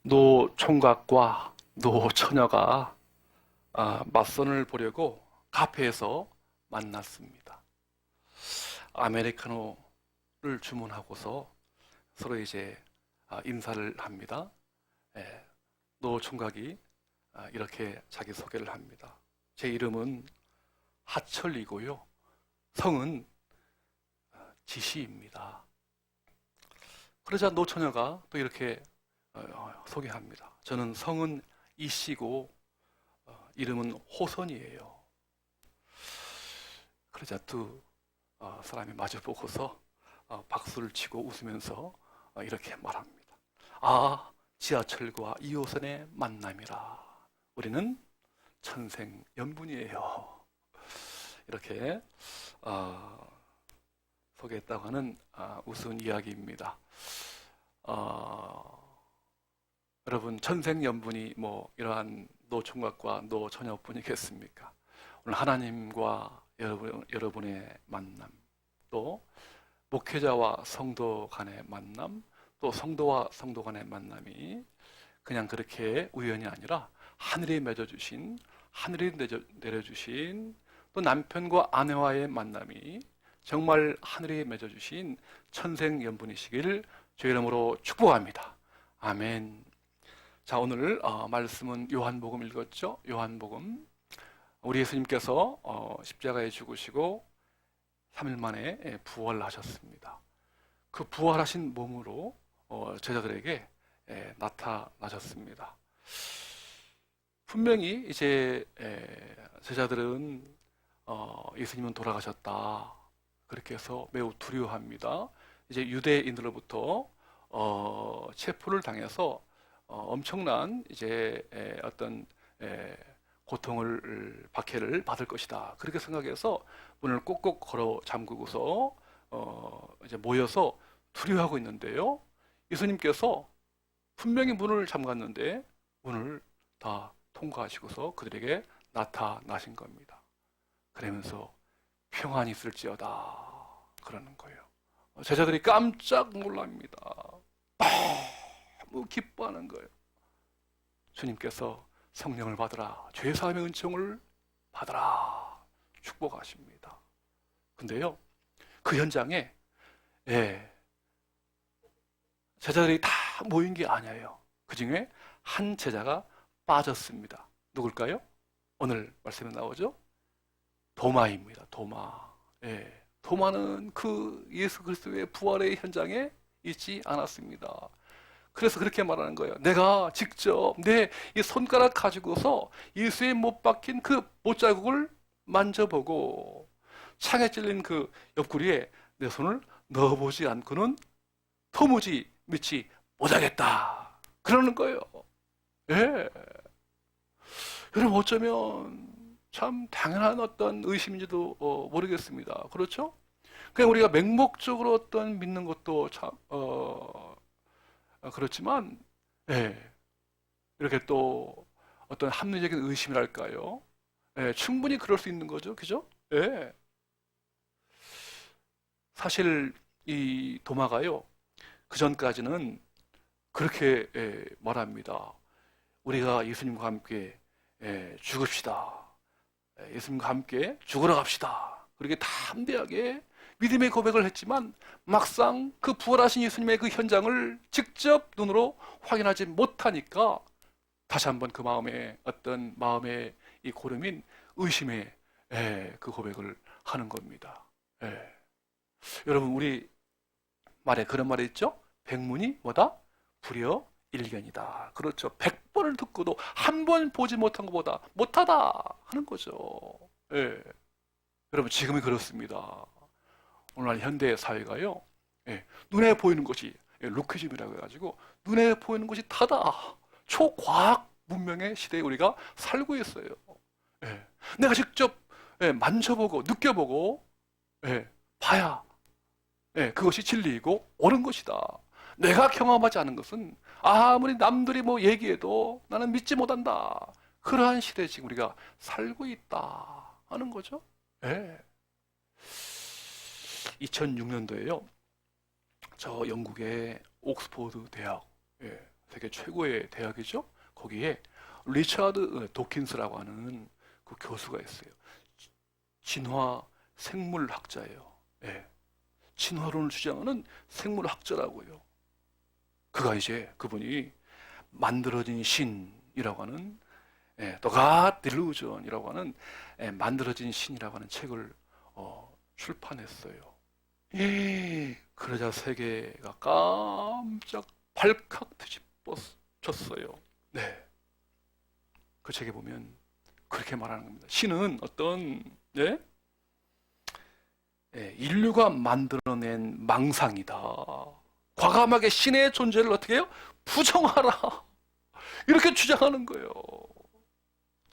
노 총각과 노 처녀가 맞선을 보려고 카페에서 만났습니다. 아메리카노를 주문하고서 서로 이제 인사를 합니다. 예, 노 총각이 이렇게 자기 소개를 합니다. 제 이름은 하철이고요. 성은 지시입니다. 그러자 노 처녀가 또 이렇게 소개합니다. 저는 성은 이씨고 이름은 호선이에요. 그러자 두 사람이 마주 보고서 박수를 치고 웃으면서 이렇게 말합니다. 지하철과 2호선의 만남이라. 우리는 천생연분이에요. 이렇게 소개했다고 하는 우스운 이야기입니다. 여러분, 천생연분이 뭐 이러한 노총각과 노처녀뿐이겠습니까? 오늘 하나님과 여러분의 만남, 또 목회자와 성도 간의 만남, 또 성도와 성도 간의 만남이 그냥 그렇게 우연이 아니라 하늘이 맺어주신, 하늘이 내려주신, 또 남편과 아내와의 만남이 정말 하늘이 맺어주신 천생연분이시길 주의 이름으로 축복합니다. 아멘. 자, 오늘 말씀은 요한복음 읽었죠? 요한복음. 우리 예수님께서 십자가에 죽으시고 3일 만에 부활하셨습니다. 그 부활하신 몸으로 제자들에게 나타나셨습니다. 분명히 이제 제자들은 예수님은 돌아가셨다, 그렇게 해서 매우 두려워합니다. 이제 유대인들로부터 체포를 당해서 엄청난 이제 어떤 고통을, 박해를 받을 것이다, 그렇게 생각해서 문을 꼭꼭 걸어 잠그고서 이제 모여서 두려워하고 있는데요. 예수님께서 분명히 문을 잠갔는데 문을 다 통과하시고서 그들에게 나타나신 겁니다. 그러면서 평안이 있을지어다, 그러는 거예요. 제자들이 깜짝 놀랍니다. 너무 기뻐하는 거예요. 주님께서 성령을 받으라, 죄사함의 은총을 받으라 축복하십니다. 근데요, 그 현장에 제자들이 다 모인 게 아니에요. 그 중에 한 제자가 빠졌습니다. 누굴까요? 오늘 말씀에 나오죠? 도마입니다. 도마. 도마는 그 예수 그리스도의 부활의 현장에 있지 않았습니다. 그래서 그렇게 말하는 거예요. 내가 직접 내 이 손가락 가지고서 예수에 못 박힌 그 못자국을 만져보고 창에 찔린 그 옆구리에 내 손을 넣어보지 않고는 도무지 믿지 못하겠다, 그러는 거예요. 예. 여러분, 어쩌면 참 당연한 어떤 의심인지도 모르겠습니다. 그렇죠? 그냥 우리가 맹목적으로 어떤 믿는 것도 참 그렇지만, 이렇게 또 어떤 합리적인 의심이랄까요? 충분히 그럴 수 있는 거죠, 그죠? 사실 이 도마가요, 그 전까지는 그렇게 말합니다. 우리가 예수님과 함께 죽읍시다. 예수님과 함께 죽으러 갑시다. 그렇게 담대하게 믿음의 고백을 했지만 막상 그 부활하신 예수님의 그 현장을 직접 눈으로 확인하지 못하니까 다시 한번 그 마음에 어떤 마음의 이 고름인 의심의 그 고백을 하는 겁니다. 여러분, 우리 말에 그런 말이 있죠? 백문이 뭐다? 불여일견이다. 그렇죠. 100번을 듣고도 한 번 보지 못한 것보다 못하다 하는 거죠. 여러분, 지금이 그렇습니다. 오늘날 현대 사회가요, 눈에 보이는 것이 루키즘이라고 해가지고 눈에 보이는 것이 다다, 초과학 문명의 시대에 우리가 살고 있어요. 내가 직접 만져보고 느껴보고 봐야 그것이 진리이고 옳은 것이다. 내가 경험하지 않은 것은 아무리 남들이 뭐 얘기해도 나는 믿지 못한다. 그러한 시대에 지금 우리가 살고 있다 하는 거죠. 2006년도에요. 저 영국의 옥스포드 대학 세계 최고의 대학이죠. 거기에 리차드 도킨스라고 하는 그 교수가 있어요. 진화 생물학자예요. 예. 진화론을 주장하는 생물학자라고요. 그분이 만들어진 신이라고 하는 The God Delusion이라고 하는 만들어진 신이라고 하는 책을 출판했어요. 그러자 세계가 깜짝 발칵 뒤집어졌어요. 네. 그 책에 보면 그렇게 말하는 겁니다. 신은 어떤 인류가 만들어낸 망상이다. 과감하게 신의 존재를 어떻게 해요? 부정하라. 이렇게 주장하는 거예요.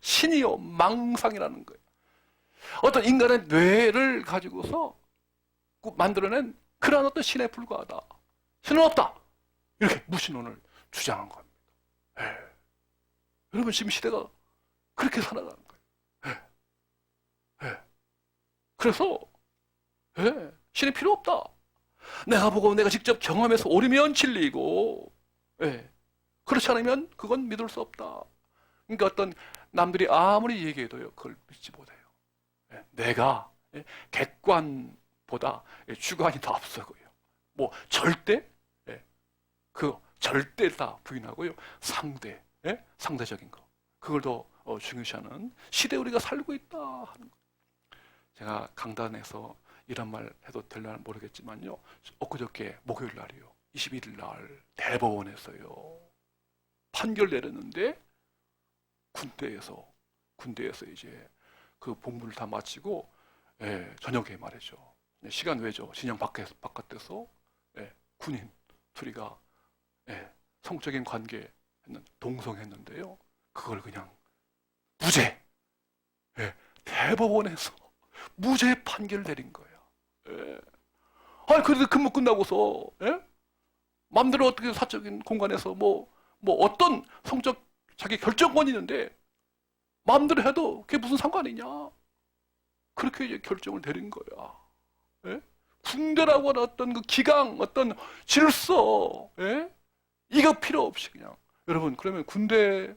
신이요, 망상이라는 거예요. 어떤 인간의 뇌를 가지고서 만들어낸 그러한 어떤 신에 불과하다. 신은 없다. 이렇게 무신론을 주장한 겁니다. 여러분, 지금 시대가 그렇게 살아가는 거예요. 그래서 신이 필요 없다. 내가 보고 내가 직접 경험해서 옳으면 진리이고, 그렇지 않으면 그건 믿을 수 없다. 그러니까 어떤 남들이 아무리 얘기해도요, 그걸 믿지 못해요. 내가 객관보다 주관이 더 앞서고요. 뭐 절대, 그 절대 다 부인하고요. 상대적인 거, 그걸 더 중요시하는 시대에 우리가 살고 있다 하는 거. 제가 강단에서 이런 말 해도 될려나 모르겠지만요, 엊그저께 목요일 날이요, 21일 날 대법원에서요 판결 내렸는데, 군대에서 이제 그 복무를 다 마치고 저녁에 말이죠, 시간 외죠, 진영 바깥에서 군인 둘이가 성적인 관계 동성했는데요, 그걸 그냥 무죄, 대법원에서 무죄 판결을 내린 거예요. 아니, 그래도 근무 끝나고서 마음대로 어떻게 사적인 공간에서 뭐 어떤 성적 자기 결정권이 있는데 마음대로 해도 그게 무슨 상관이냐, 그렇게 이제 결정을 내린 거야. 군대라고 하는 어떤 그 기강, 어떤 질서, 이거 필요 없이 그냥. 여러분, 그러면 군대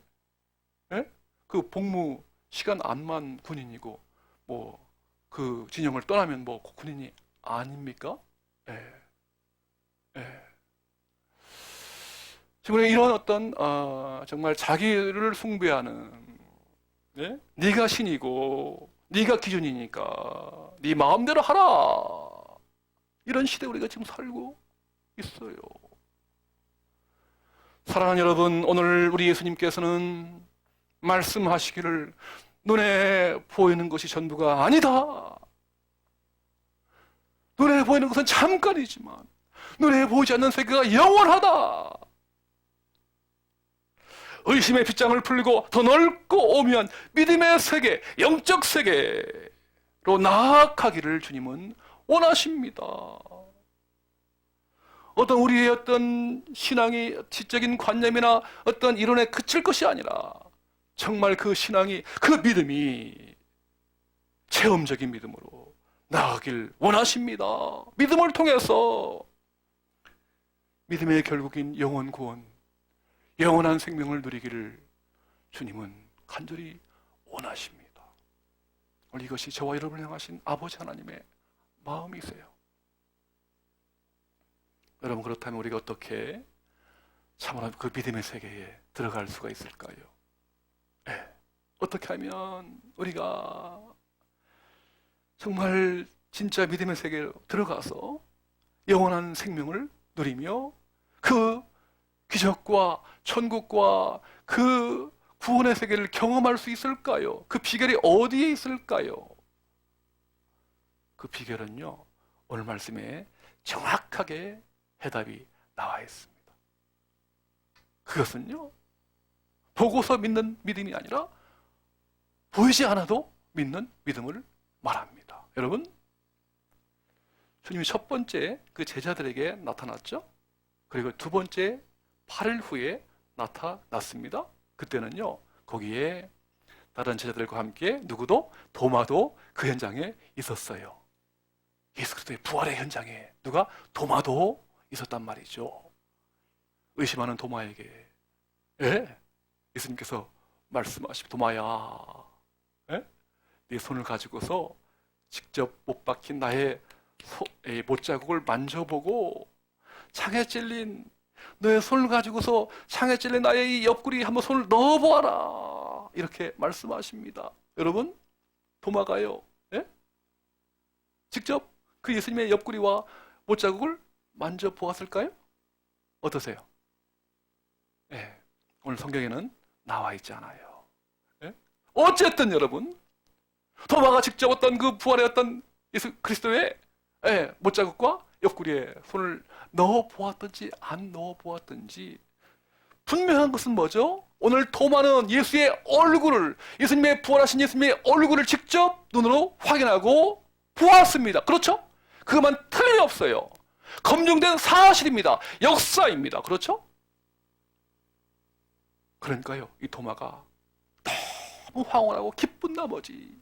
그 복무 시간 안만 군인이고 뭐 그 진영을 떠나면 뭐 군인이 아닙니까? 지금 이런 어떤 정말 자기를 숭배하는, 네가 신이고 네가 기준이니까 네 마음대로 하라, 이런 시대에 우리가 지금 살고 있어요. 사랑하는 여러분, 오늘 우리 예수님께서는 말씀하시기를 눈에 보이는 것이 전부가 아니다. 눈에 보이는 것은 잠깐이지만 눈에 보이지 않는 세계가 영원하다. 의심의 빗장을 풀고 더 넓고 오묘한 믿음의 세계, 영적 세계로 나아가기를 주님은 원하십니다. 어떤 우리의 어떤 신앙이 지적인 관념이나 어떤 이론에 그칠 것이 아니라 정말 그 신앙이, 그 믿음이 체험적인 믿음으로 나아가길 원하십니다. 믿음을 통해서 믿음의 결국인 영원 구원, 영원한 생명을 누리기를 주님은 간절히 원하십니다. 오늘 이것이 저와 여러분을 향하신 아버지 하나님의 마음이세요. 여러분, 그렇다면 우리가 어떻게 참으로 그 믿음의 세계에 들어갈 수가 있을까요? 어떻게 하면 우리가 정말 진짜 믿음의 세계로 들어가서 영원한 생명을 누리며 그 기적과 천국과 그 구원의 세계를 경험할 수 있을까요? 그 비결이 어디에 있을까요? 그 비결은요, 오늘 말씀에 정확하게 해답이 나와 있습니다. 그것은요, 보고서 믿는 믿음이 아니라 보이지 않아도 믿는 믿음을 말합니다. 여러분, 주님이 첫 번째 그 제자들에게 나타났죠. 그리고 두 번째 8일 후에 나타났습니다. 그때는요, 거기에 다른 제자들과 함께 누구도, 도마도 그 현장에 있었어요. 예수 그리스도의 부활의 현장에 누가? 도마도 있었단 말이죠. 의심하는 도마에게 예? 예수님께서 말씀하시고 도마야, 예? 네 손을 가지고서 직접 못 박힌 나의 못자국을 만져보고 창에 찔린 너의 손을 가지고서 창에 찔린 나의 이 옆구리 한번 손을 넣어보아라, 이렇게 말씀하십니다. 여러분, 도마가요, 예? 직접 그 예수님의 옆구리와 못자국을 만져보았을까요? 어떠세요? 예, 오늘 성경에는 나와 있지 않아요. 예? 어쨌든 여러분, 도마가 직접 어떤 그 부활의 어떤 예수 그리스도의 못자국과 옆구리에 손을 넣어 보았든지 안 넣어 보았든지 분명한 것은 뭐죠? 오늘 도마는 예수의 얼굴을, 예수님의 부활하신 예수님의 얼굴을 직접 눈으로 확인하고 보았습니다. 그렇죠? 그것만 틀림없어요. 검증된 사실입니다. 역사입니다. 그렇죠? 그러니까요, 이 도마가 너무 황홀하고 기쁜 나머지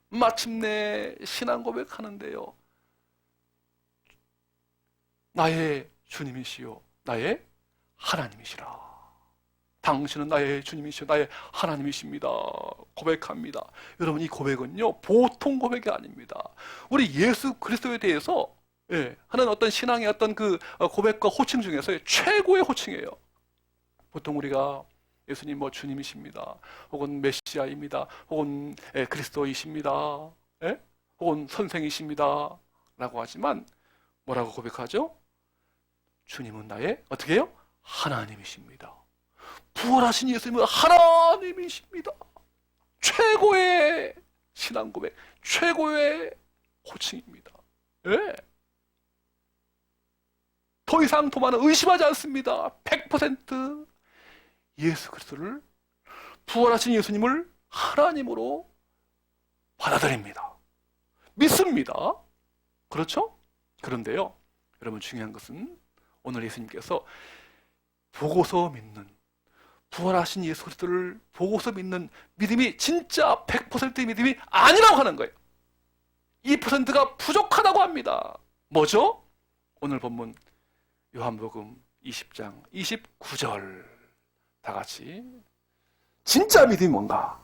마침내 신앙 고백하는데요. 나의 주님이시요 나의 하나님이시라. 당신은 나의 주님이시요 나의 하나님이십니다. 고백합니다. 여러분, 이 고백은요 보통 고백이 아닙니다. 우리 예수 그리스도에 대해서 하는 어떤 신앙의 어떤 그 고백과 호칭 중에서 최고의 호칭이에요. 보통 우리가 예수님 뭐 주님이십니다, 혹은 메시아입니다, 혹은 그리스도이십니다, 혹은 선생이십니다 라고 하지만 뭐라고 고백하죠? 주님은 나의 어떻게 해요? 하나님이십니다. 부활하신 예수님은 하나님이십니다. 최고의 신앙 고백, 최고의 호칭입니다. 예. 더 이상 도마는 의심하지 않습니다. 100% 예수 그리스도를, 부활하신 예수님을 하나님으로 받아들입니다. 믿습니다. 그렇죠? 그런데요, 여러분, 중요한 것은 오늘 예수님께서 보고서 믿는, 부활하신 예수 그리스도를 보고서 믿는 믿음이 진짜 100%의 믿음이 아니라고 하는 거예요. 2%가 부족하다고 합니다. 뭐죠? 오늘 본문 요한복음 20장 29절 다 같이, 진짜 믿음이 뭔가?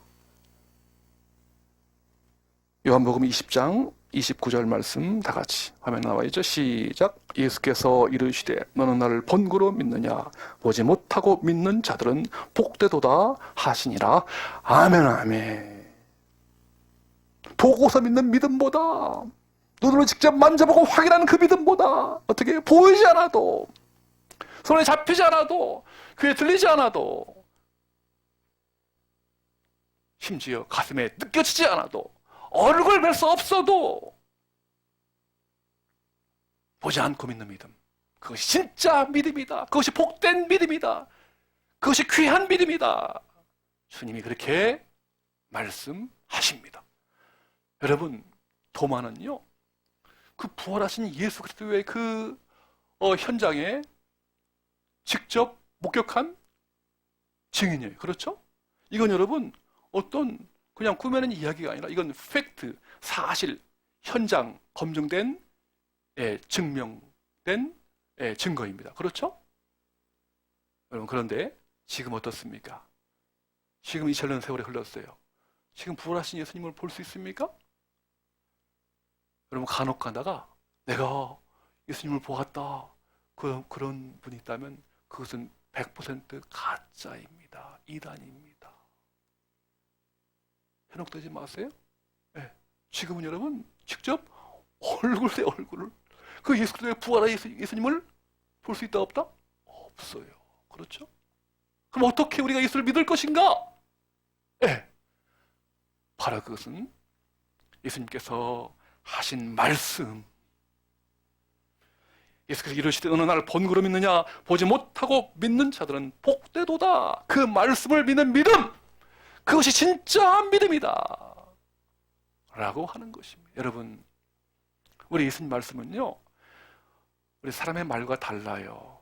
요한복음 20장 29절 말씀 다 같이 화면에 나와 있죠? 시작. 예수께서 이르시되 너는 나를 본고로 믿느냐? 보지 못하고 믿는 자들은 복되도다 하시니라. 아멘, 아멘. 보고서 믿는 믿음보다, 눈으로 직접 만져보고 확인하는 그 믿음보다, 어떻게 보이지 않아도, 손에 잡히지 않아도, 귀에 들리지 않아도, 심지어 가슴에 느껴지지 않아도, 얼굴 뵐 수 없어도 보지 않고 믿는 믿음, 그것이 진짜 믿음이다. 그것이 복된 믿음이다. 그것이 귀한 믿음이다. 주님이 그렇게 말씀하십니다. 여러분, 도마는요 그 부활하신 예수 그리스도의 그 현장에 직접 목격한 증인이에요. 그렇죠? 이건 여러분 어떤 그냥 꾸며낸 이야기가 아니라 이건 팩트, 사실, 현장 검증된, 증명된 증거입니다. 그렇죠? 여러분, 그런데 지금 어떻습니까? 지금 이 젤른 세월이 흘렀어요. 지금 부활하신 예수님을 볼 수 있습니까? 여러분, 간혹 가다가 내가 예수님을 보았다, 그런 분이 있다면 그것은 100% 가짜입니다. 이단입니다. 현혹되지 마세요. 네. 지금은 여러분 직접 얼굴 대 얼굴을, 그 예수 그리스도의 부활한 예수님을 볼 수 있다 없다? 없어요. 그렇죠? 그럼 어떻게 우리가 예수를 믿을 것인가? 네. 바로 그것은 예수님께서 하신 말씀. 예수께서 이르시되 너는 나를 본고로 믿느냐? 보지 못하고 믿는 자들은 복되도다. 그 말씀을 믿는 믿음, 그것이 진짜 믿음이다 라고 하는 것입니다. 여러분, 우리 예수님 말씀은요 우리 사람의 말과 달라요.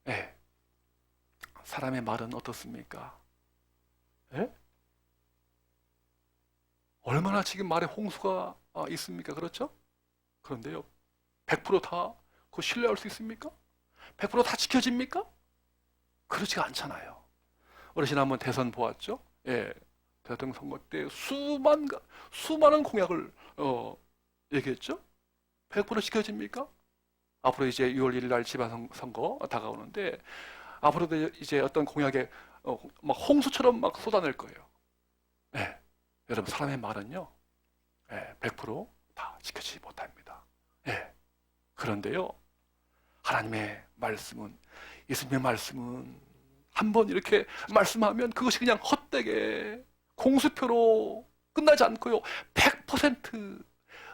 네. 사람의 말은 어떻습니까? 네? 얼마나 지금 말에 홍수가 있습니까? 그렇죠? 그런데요 100% 다 그거 신뢰할 수 있습니까? 100% 다 지켜집니까? 그렇지가 않잖아요. 어르신 한번 대선 보았죠? 예. 대통령 선거 때 수많은 공약을 얘기했죠? 100% 지켜집니까? 앞으로 이제 6월 1일 날 지방선거 다가오는데 앞으로도 이제 어떤 공약에 막 홍수처럼 막 쏟아낼 거예요. 예. 여러분 사람의 말은요, 100%다 지켜지지 못합니다. 예. 그런데요, 하나님의 말씀은, 예수님의 말씀은 한번 이렇게 말씀하면 그것이 그냥 헛되게 공수표로 끝나지 않고요, 100%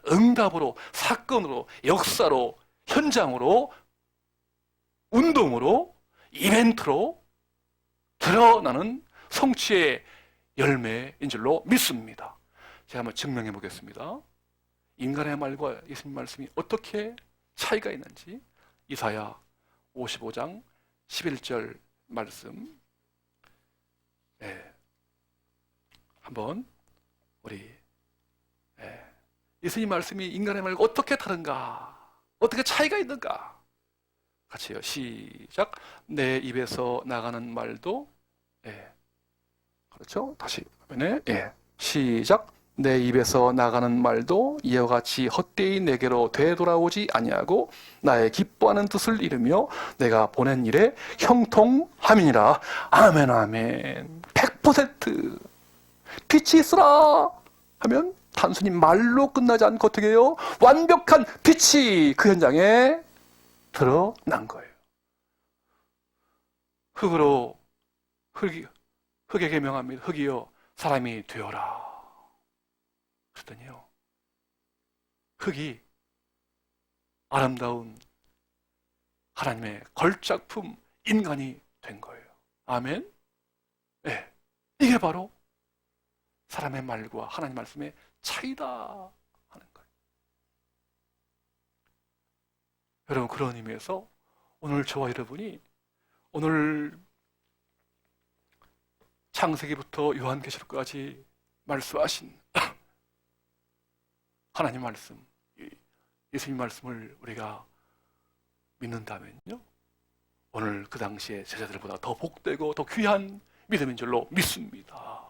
응답으로, 사건으로, 역사로, 현장으로, 운동으로, 이벤트로 드러나는 성취의 열매인 줄로 믿습니다. 제가 한번 증명해 보겠습니다. 인간의 말과 예수님 말씀이 어떻게 차이가 있는지 이사야 55장 11절 말씀, 한번 우리 예수님 말씀이 인간의 말과 어떻게 다른가, 어떻게 차이가 있는가 같이요. 시작. 내 입에서 나가는 말도, 그렇죠? 다시 화면에, 시작. 내 입에서 나가는 말도 이와 같이 헛되이 내게로 되돌아오지 아니하고 나의 기뻐하는 뜻을 이루며 내가 보낸 일에 형통함이니라. 아멘, 아멘. 100% 빛이 있으라 하면 단순히 말로 끝나지 않고 어떻게 해요? 완벽한 빛이 그 현장에 드러난 거예요. 흙에게 명합니다. 흙이여 사람이 되어라. 그랬더니요, 흙이 아름다운 하나님의 걸작품 인간이 된 거예요. 아멘? 네. 이게 바로 사람의 말과 하나님 말씀의 차이다 하는 거예요. 여러분, 그런 의미에서 오늘 저와 여러분이 오늘 창세기부터 요한계시록까지 말씀하신 하나님 말씀, 예수님 말씀을 우리가 믿는다면요, 오늘 그 당시의 제자들보다 더 복되고 더 귀한 믿음인 줄로 믿습니다.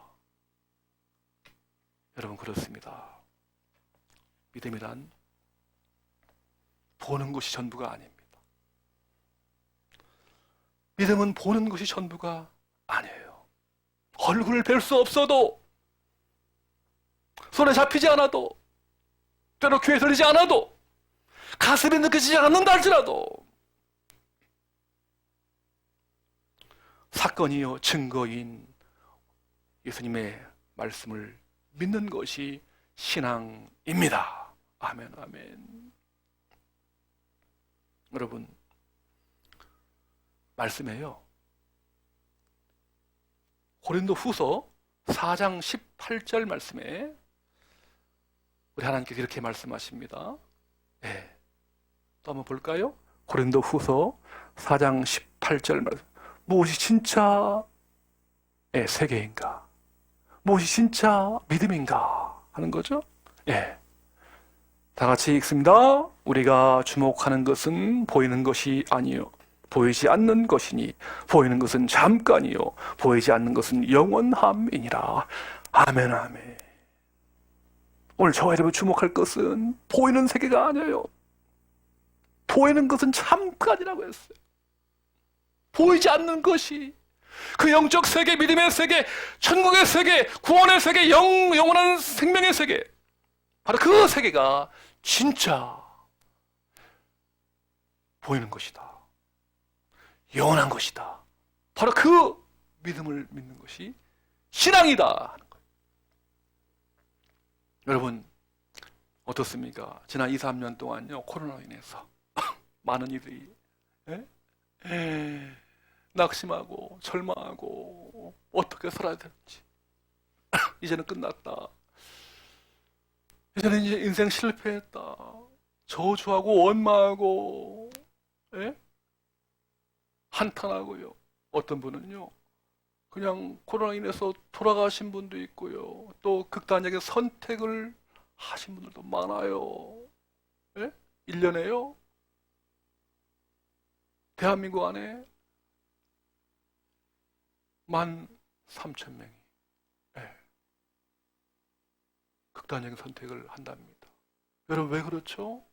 여러분, 그렇습니다. 믿음이란 보는 것이 전부가 아닙니다. 믿음은 보는 것이 전부가 아니에요. 얼굴을 뵐 수 없어도, 손에 잡히지 않아도, 때로 귀에 들리지 않아도, 가슴에 느껴지지 않는다 할지라도 사건이요 증거인 예수님의 말씀을 믿는 것이 신앙입니다. 아멘, 아멘. 여러분, 말씀에요, 고린도후서 4장 18절 말씀에 우리 하나님께서 이렇게 말씀하십니다. 또 한번 볼까요? 고린도후서 4장 18절 말씀. 무엇이 진짜 세계인가? 무엇이 진짜 믿음인가? 하는 거죠. 다 같이 읽습니다. 우리가 주목하는 것은 보이는 것이 아니요 보이지 않는 것이니 보이는 것은 잠깐이요 보이지 않는 것은 영원함이니라. 아멘, 아멘. 오늘 저와 여러분 주목할 것은 보이는 세계가 아니에요. 보이는 것은 잠깐이라고 했어요. 보이지 않는 것이, 그 영적 세계, 믿음의 세계, 천국의 세계, 구원의 세계, 영원한 생명의 세계, 바로 그 세계가 진짜 보이는 것이다. 영원한 것이다. 바로 그 믿음을 믿는 것이 신앙이다 하는 거예요. 여러분, 어떻습니까? 지난 2, 3년 동안요, 코로나로 인해서 많은 이들이 낙심하고 절망하고 어떻게 살아야 될지, 이제는 끝났다, 이제는 이제 인생 실패했다, 저주하고 원망하고 한탄하고요. 어떤 분은요, 그냥 코로나 인해서 돌아가신 분도 있고요, 또 극단적인 선택을 하신 분들도 많아요. 1년에요, 대한민국 안에 3천 명이 극단적인 선택을 한답니다. 여러분 왜 그렇죠?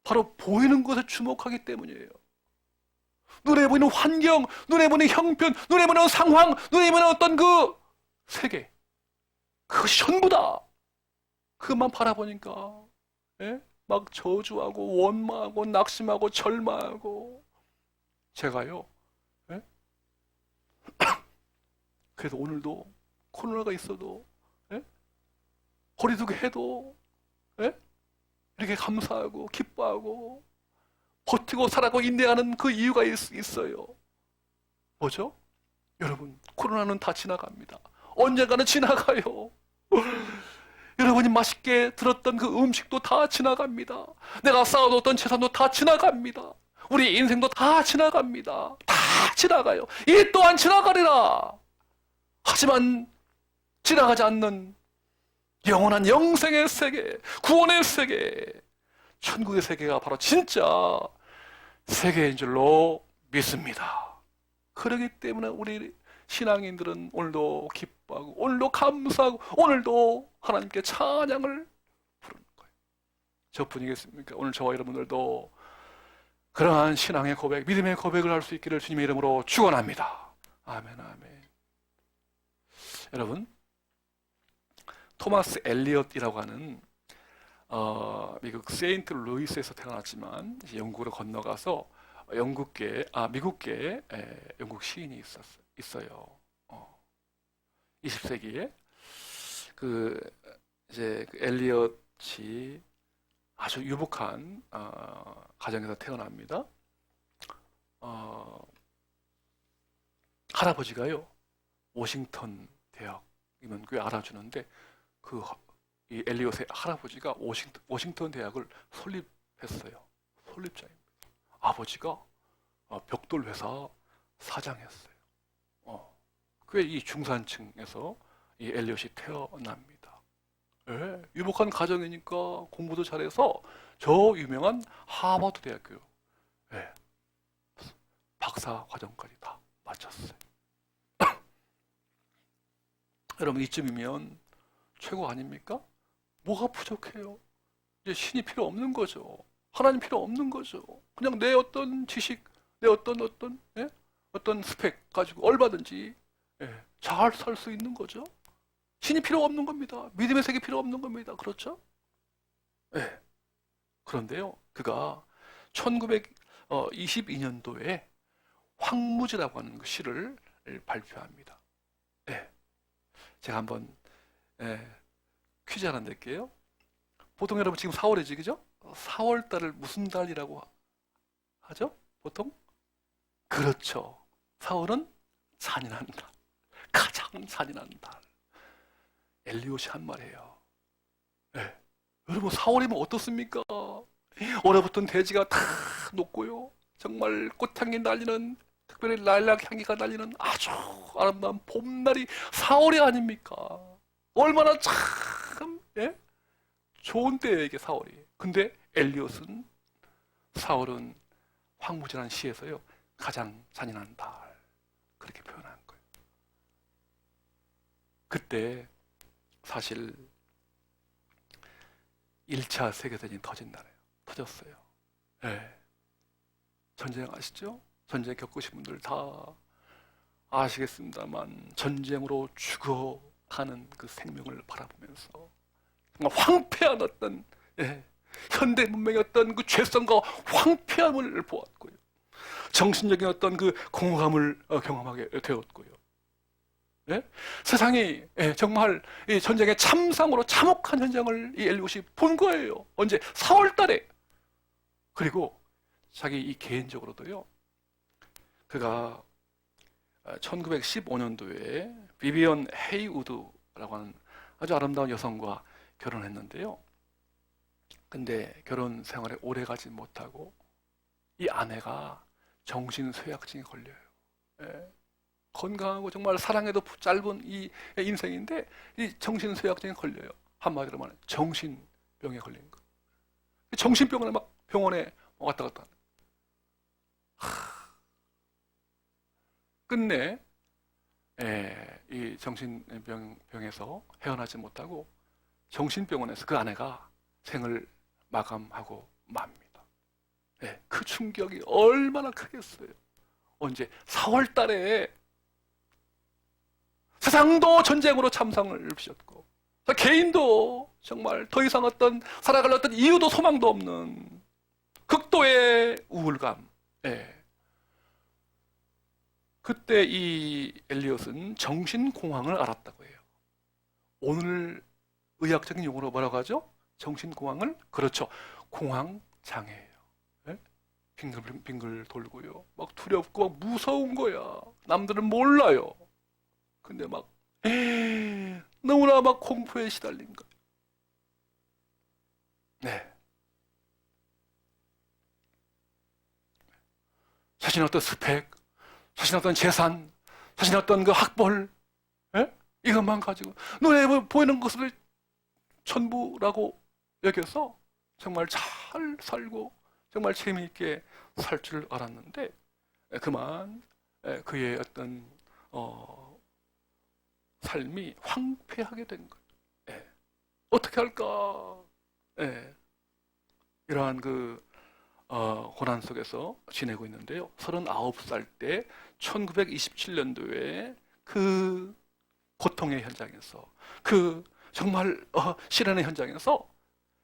바로 보이는 것에 주목하기 때문이에요. 눈에 보이는 환경, 눈에 보이는 형편, 눈에 보이는 상황, 눈에 보이는 어떤 그 세계, 그것이 전부다. 그것만 바라보니까 막 저주하고 원망하고 낙심하고 절망하고. 제가요 그래서 오늘도 코로나가 있어도 거리두기 해도 이렇게 감사하고 기뻐하고 버티고 살아고 인내하는 그 이유가 있어요. 뭐죠? 여러분, 코로나는 다 지나갑니다. 언젠가는 지나가요. 여러분이 맛있게 들었던 그 음식도 다 지나갑니다. 내가 쌓아뒀던 재산도 다 지나갑니다. 우리 인생도 다 지나갑니다. 다 지나가요. 이 또한 지나가리라. 하지만 지나가지 않는 영원한 영생의 세계, 구원의 세계, 천국의 세계가 바로 진짜 세계인 줄로 믿습니다. 그렇기 때문에 우리 신앙인들은 오늘도 기뻐하고 오늘도 감사하고 오늘도 하나님께 찬양을 부르는 거예요. 저뿐이겠습니까? 오늘 저와 여러분들도 그러한 신앙의 고백, 믿음의 고백을 할 수 있기를 주님의 이름으로 축원합니다. 아멘, 아멘. 여러분, 토마스 엘리엇이라고 하는 미국 세인트 루이스에서 태어났지만 영국으로 건너가서 미국계 영국 시인이 있어요. 20세기에 이제 그 엘리엇이 아주 유복한 가정에서 태어납니다. 할아버지가요 워싱턴 대학이면 꽤 알아주는데 이 엘리엇의 할아버지가 워싱턴 대학을 설립했어요. 설립자입니다. 아버지가 벽돌 회사 사장이었어요. 꽤 이 중산층에서 이 엘리엇이 태어납니다. 유복한 가정이니까 공부도 잘해서 저 유명한 하버드 대학교 박사 과정까지 다 마쳤어요. 여러분 이쯤이면 최고 아닙니까? 뭐가 부족해요? 이제 신이 필요 없는 거죠. 하나님 필요 없는 거죠. 그냥 내 어떤 지식, 내 어떤 스펙 가지고 얼마든지 잘 살 수 있는 거죠. 신이 필요 없는 겁니다. 믿음의 색이 필요 없는 겁니다. 그렇죠? 그런데요, 그가 1922년도에 황무지라고 하는 그 시를 발표합니다. 제가 한번 퀴즈 하나 낼게요. 보통 여러분 지금 4월이지, 그죠? 4월 달을 무슨 달이라고 하죠? 보통? 그렇죠. 4월은 잔인한 달. 가장 잔인한 달. 엘리엇이 한 말이에요. 여러분 4월이면 어떻습니까? 얼어붙은 대지가 다 녹고요. 정말 꽃향기 날리는, 특별히 라일락 향기가 날리는 아주 아름다운 봄날이 4월이 아닙니까? 얼마나 참 좋은 때예요, 이게 4월이. 근데 엘리엇은 4월은 황무지라는 시에서요 가장 잔인한 달, 그렇게 표현한 거예요. 그때 사실 1차 세계대전이 터졌어요. 전쟁 아시죠? 전쟁 겪으신 분들 다 아시겠습니다만 전쟁으로 죽어가는 그 생명을 바라보면서 정말 황폐한 어떤 현대 문명의 어떤 그 죄성과 황폐함을 보았고요. 정신적인 어떤 그 공허감을 경험하게 되었고요. 세상이 정말 이 전쟁의 참상으로 참혹한 현장을 이 엘리엇이 본 거예요. 언제? 4월 달에. 그리고 자기 이 개인적으로도요. 그가 1915년도에 비비언 헤이우드라고 하는 아주 아름다운 여성과 결혼했는데요. 근데 결혼 생활에 오래 가지 못하고 이 아내가 정신쇠약증에 걸려요. 건강하고 정말 사랑에도 짧은 이 인생인데 이 정신쇠약증에 걸려요. 한마디로 말하면 정신병에 걸린 거예요. 정신병원에 막 병원에 왔다 갔다 하는. 끝내 이 정신병에서 헤어나지 못하고 정신병원에서 그 아내가 생을 마감하고 맙니다. 그 충격이 얼마나 크겠어요. 언제? 4월 달에 세상도 전쟁으로 참상을 빚었고 개인도 정말 더 이상 어떤 살아갈 어떤 이유도 소망도 없는 극도의 우울감. 그때 이 엘리엇은 정신공황을 알았다고 해요. 오늘 의학적인 용어로 뭐라고 하죠? 정신공황을? 그렇죠. 공황장애예요. 빙글빙글 돌고요. 막 두렵고 막 무서운 거야. 남들은 몰라요. 근데 막 너무나 막 공포에 시달린 거예요. 자신의 어떤 스펙, 자신의 어떤 재산, 자신의 어떤 그 학벌, 이것만 가지고 눈에 보이는 것을 전부라고 여겨서 정말 잘 살고 정말 재미있게 살 줄 알았는데 그만 그의 어떤 삶이 황폐하게 된 거예요. 어떻게 할까? 이러한 그 고난 속에서 지내고 있는데요. 39살 때 1927년도에 그 고통의 현장에서 그 정말 시련의 현장에서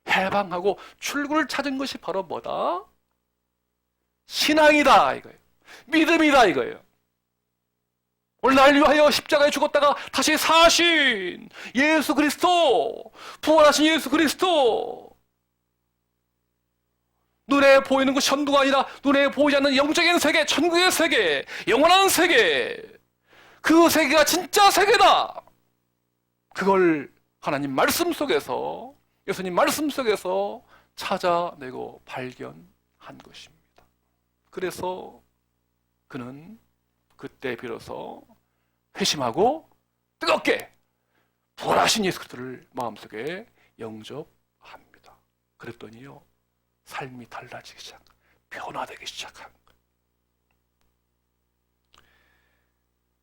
해방하고 출구를 찾은 것이 바로 뭐다? 신앙이다 이거예요. 믿음이다 이거예요. 오늘 날 위하여 십자가에 죽었다가 다시 사신 예수 그리스도, 부활하신 예수 그리스도. 눈에 보이는 것이 전부가 아니라 눈에 보이지 않는 영적인 세계, 천국의 세계, 영원한 세계, 그 세계가 진짜 세계다. 그걸 하나님 말씀 속에서, 예수님 말씀 속에서 찾아내고 발견한 것입니다. 그래서 그는 그때 비로소 회심하고 뜨겁게 부활하신 예수 그리스도를 마음속에 영접합니다. 그랬더니요, 삶이 달라지기 시작, 변화되기 시작한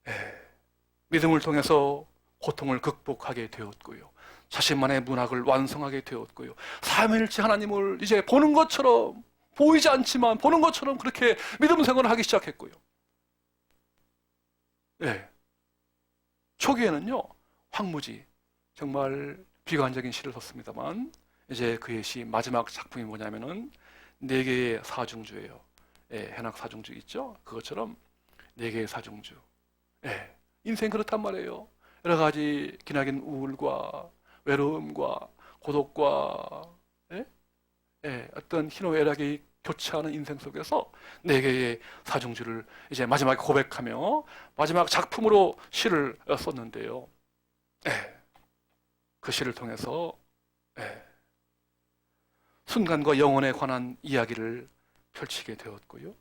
거예요. 믿음을 통해서 고통을 극복하게 되었고요. 자신만의 문학을 완성하게 되었고요. 삼위일체 하나님을 이제 보는 것처럼, 보이지 않지만 보는 것처럼 그렇게 믿음 생활을 하기 시작했고요. 초기에는요, 황무지, 정말 비관적인 시를 썼습니다만 이제 그의 시 마지막 작품이 뭐냐면은 4개의 사중주예요. 현악 사중주 있죠? 그것처럼 4개의 사중주. 인생 그렇단 말이에요. 여러 가지 기나긴 우울과 외로움과 고독과 어떤 희노애락이 교차하는 인생 속에서 4개의 사중주를 이제 마지막에 고백하며 마지막 작품으로 시를 썼는데요. 그 시를 통해서 순간과 영혼에 관한 이야기를 펼치게 되었고요.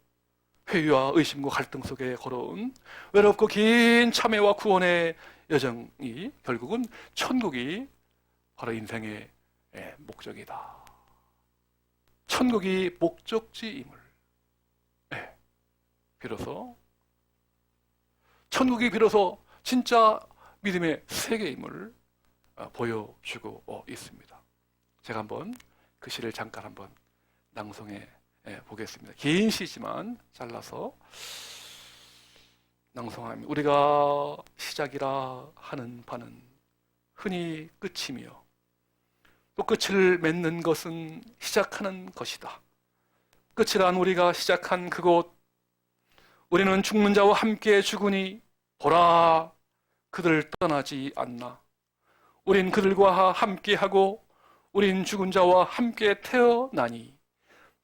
회의와 의심과 갈등 속에 걸어온 외롭고 긴 참회와 구원의 여정이 결국은 천국이 바로 인생의 목적이다. 천국이 목적지임을, 비로소 천국이 비로소 진짜 믿음의 세계임을 보여주고 있습니다. 제가 한번 그 시를 잠깐 한번 낭송해 보겠습니다. 긴 시지만 잘라서 낭송합니다. 우리가 시작이라 하는 바는 흔히 끝이며 또 끝을 맺는 것은 시작하는 것이다. 끝이란 우리가 시작한 그곳, 우리는 죽는 자와 함께 죽으니 보라 그들 떠나지 않나. 우린 그들과 함께하고 우린 죽은 자와 함께 태어나니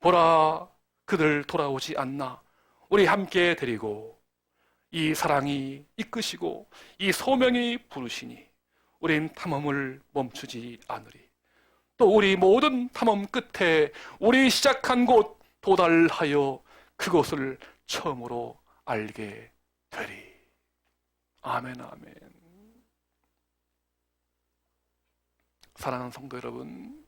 보라 그들 돌아오지 않나. 우리 함께 데리고 이 사랑이 이끄시고 이 소명이 부르시니 우린 탐험을 멈추지 않으리. 또 우리 모든 탐험 끝에 우리 시작한 곳 도달하여 그곳을 처음으로 알게 되리. 아멘, 아멘. 사랑하는 성도 여러분,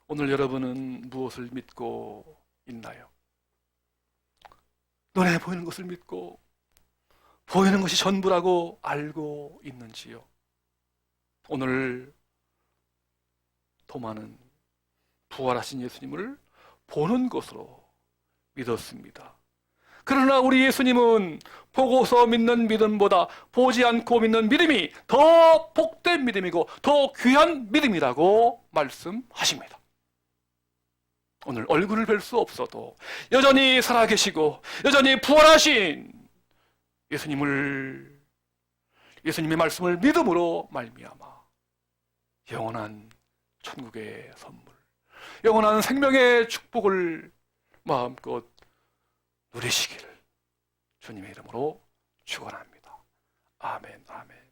오늘 여러분은 무엇을 믿고 있나요? 눈에 보이는 것을 믿고 보이는 것이 전부라고 알고 있는지요? 오늘 도마는 부활하신 예수님을 보는 것으로 믿었습니다. 그러나 우리 예수님은 보고서 믿는 믿음보다 보지 않고 믿는 믿음이 더 복된 믿음이고 더 귀한 믿음이라고 말씀하십니다. 오늘 얼굴을 뵐 수 없어도 여전히 살아계시고 여전히 부활하신 예수님의 말씀을 믿음으로 말미암아 영원한 천국의 선물, 영원한 생명의 축복을 마음껏 누리시기를 주님의 이름으로 축원합니다. 아멘, 아멘.